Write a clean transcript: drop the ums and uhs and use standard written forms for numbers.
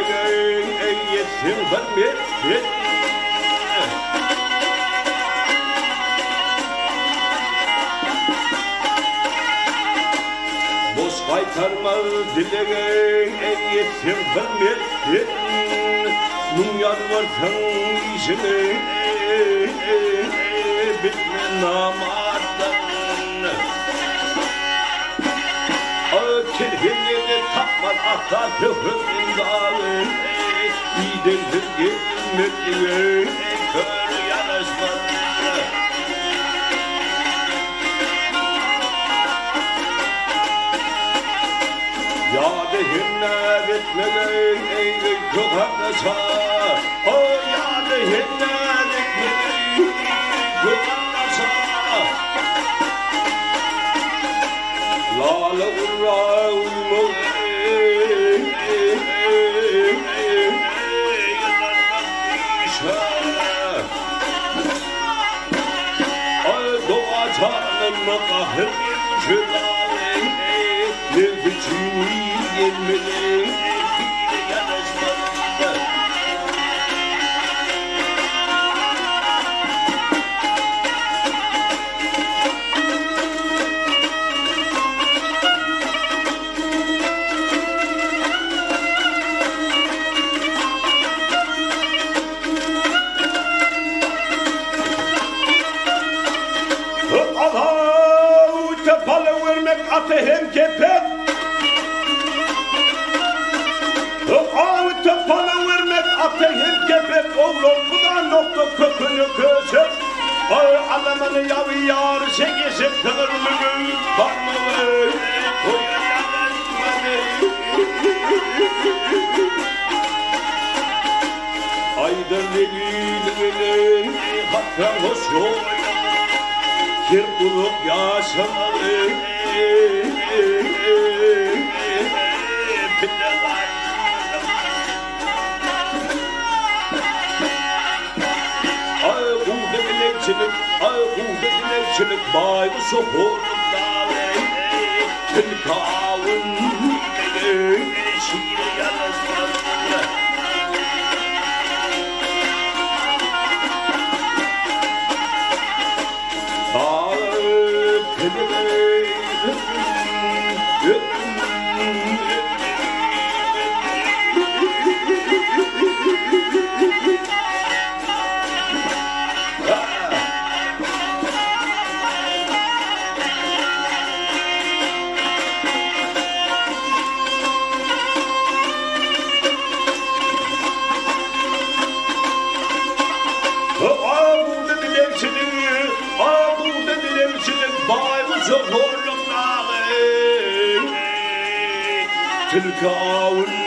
bitmeyen eyyesin vermeyen. Boş kaytarmaz dileyen eyyesin vermeyen. Dünyar varsın işine bitme namattan. Kirhini takmaz ahta tühün dağı. İyidendir gelmekliğe kör yarışmaz. Ya dehinler etmeden eylül çok haklasa. O ya dehinler etmeden çok haklasa. La la urra uyma. Makahır şülalın nefçini yenmeli bir yarışmalı. Atayım kepek, ağıtı bana vermek atayım kepek, oğlum bu da nokta kökünü köşek. Alamanı yavi yar çekişip kıvırmını bakmalı, koya yanaşmalı. Aydın delil hakran hoş yol, kir kurup yaşamalı. Çılık bayı soğurda Tülkavun şiiri yarasmaz. Türk ağın